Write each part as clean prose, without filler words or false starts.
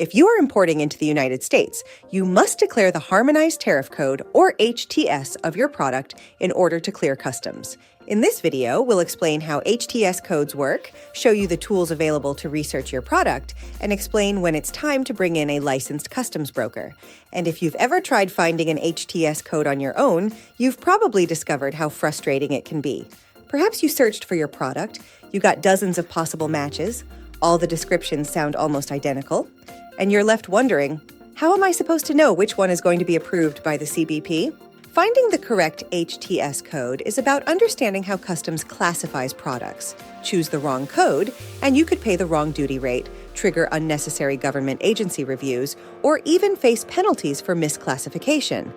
If you are importing into the United States, you must declare the Harmonized Tariff Code, or HTS, of your product in order to clear customs. In this video, we'll explain how HTS codes work, show you the tools available to research your product, and explain when it's time to bring in a licensed customs broker. And if you've ever tried finding an HTS code on your own, you've probably discovered how frustrating it can be. Perhaps you searched for your product, you got dozens of possible matches, all the descriptions sound almost identical, and you're left wondering, how am I supposed to know which one is going to be approved by the CBP? Finding the correct HTS code is about understanding how customs classifies products. Choose the wrong code, and you could pay the wrong duty rate, trigger unnecessary government agency reviews, or even face penalties for misclassification.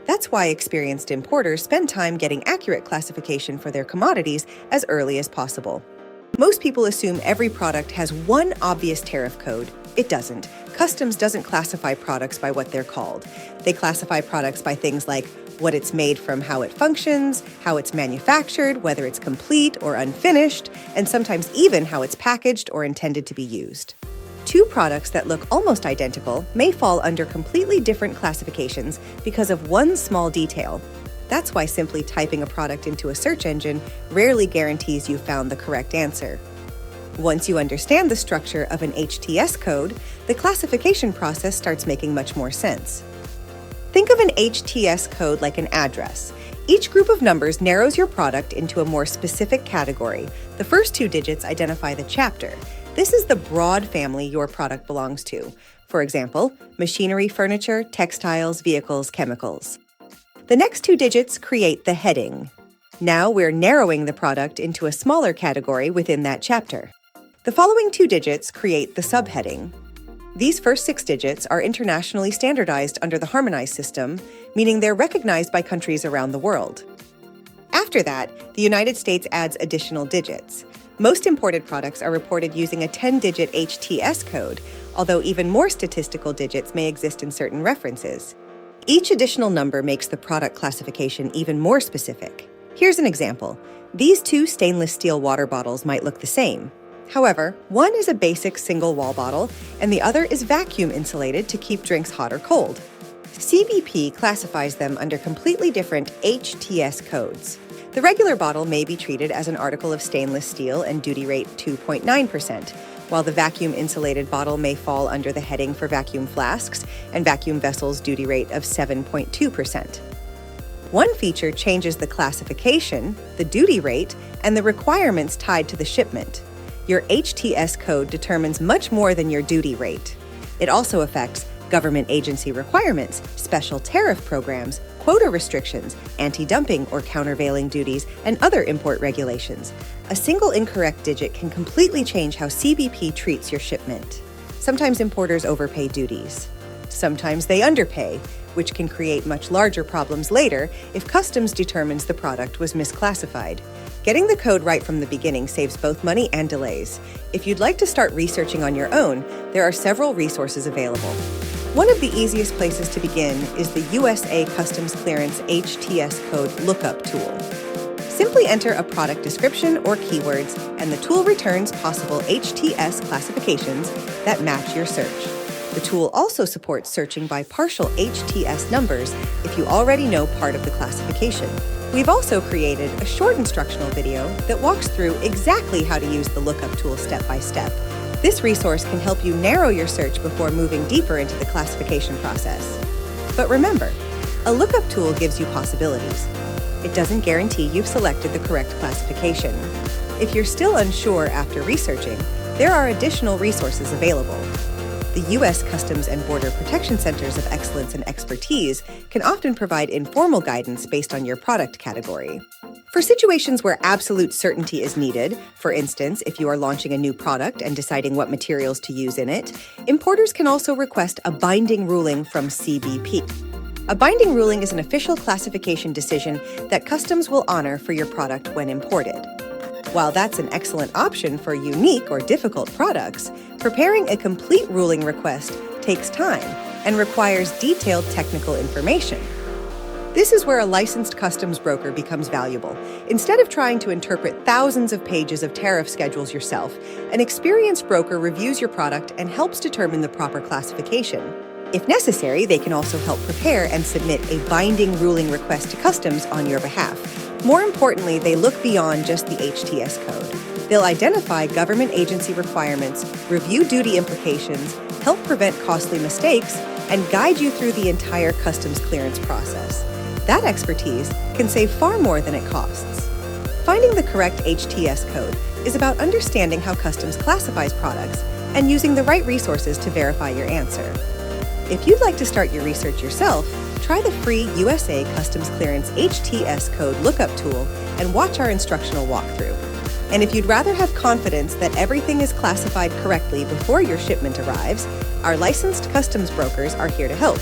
That's why experienced importers spend time getting accurate classification for their commodities as early as possible. Most people assume every product has one obvious tariff code. It doesn't. Customs doesn't classify products by what they're called. They classify products by things like what it's made from, how it functions, how it's manufactured, whether it's complete or unfinished, and sometimes even how it's packaged or intended to be used. Two products that look almost identical may fall under completely different classifications because of one small detail. That's why simply typing a product into a search engine rarely guarantees you found the correct answer. Once you understand the structure of an HTS code, the classification process starts making much more sense. Think of an HTS code like an address. Each group of numbers narrows your product into a more specific category. The first two digits identify the chapter. This is the broad family your product belongs to. For example, machinery, furniture, textiles, vehicles, chemicals. The next two digits create the heading. Now we're narrowing the product into a smaller category within that chapter. The following two digits create the subheading. These first 6 digits are internationally standardized under the Harmonized system, meaning they're recognized by countries around the world. After that, the United States adds additional digits. Most imported products are reported using a 10-digit HTS code, although even more statistical digits may exist in certain references. Each additional number makes the product classification even more specific. Here's an example. These two stainless steel water bottles might look the same. However, one is a basic single-wall bottle, and the other is vacuum insulated to keep drinks hot or cold. CBP classifies them under completely different HTS codes. The regular bottle may be treated as an article of stainless steel and duty rate 2.9%, while the vacuum insulated bottle may fall under the heading for vacuum flasks and vacuum vessels duty rate of 7.2%. One feature changes the classification, the duty rate, and the requirements tied to the shipment. Your HTS code determines much more than your duty rate. It also affects government agency requirements, special tariff programs, quota restrictions, anti-dumping or countervailing duties, and other import regulations. A single incorrect digit can completely change how CBP treats your shipment. Sometimes importers overpay duties. Sometimes they underpay, which can create much larger problems later if customs determines the product was misclassified. Getting the code right from the beginning saves both money and delays. If you'd like to start researching on your own, there are several resources available. One of the easiest places to begin is the USA Customs Clearance HTS Code Lookup tool. Simply enter a product description or keywords, and the tool returns possible HTS classifications that match your search. The tool also supports searching by partial HTS numbers if you already know part of the classification. We've also created a short instructional video that walks through exactly how to use the lookup tool step by step. This resource can help you narrow your search before moving deeper into the classification process. But remember, a lookup tool gives you possibilities. It doesn't guarantee you've selected the correct classification. If you're still unsure after researching, there are additional resources available. The U.S. Customs and Border Protection Centers of Excellence and Expertise can often provide informal guidance based on your product category. For situations where absolute certainty is needed, for instance, if you are launching a new product and deciding what materials to use in it, importers can also request a binding ruling from CBP. A binding ruling is an official classification decision that customs will honor for your product when imported. While that's an excellent option for unique or difficult products, preparing a complete ruling request takes time and requires detailed technical information. This is where a licensed customs broker becomes valuable. Instead of trying to interpret thousands of pages of tariff schedules yourself, an experienced broker reviews your product and helps determine the proper classification. If necessary, they can also help prepare and submit a binding ruling request to customs on your behalf. More importantly, they look beyond just the HTS code. They'll identify government agency requirements, review duty implications, help prevent costly mistakes, and guide you through the entire customs clearance process. That expertise can save far more than it costs. Finding the correct HTS code is about understanding how customs classifies products and using the right resources to verify your answer. If you'd like to start your research yourself, try the free USA Customs Clearance HTS Code Lookup tool and watch our instructional walkthrough. And if you'd rather have confidence that everything is classified correctly before your shipment arrives, our licensed customs brokers are here to help.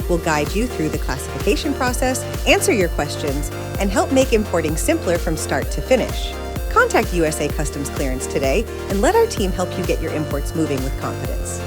We'll guide you through the classification process, answer your questions, and help make importing simpler from start to finish. Contact USA Customs Clearance today and let our team help you get your imports moving with confidence.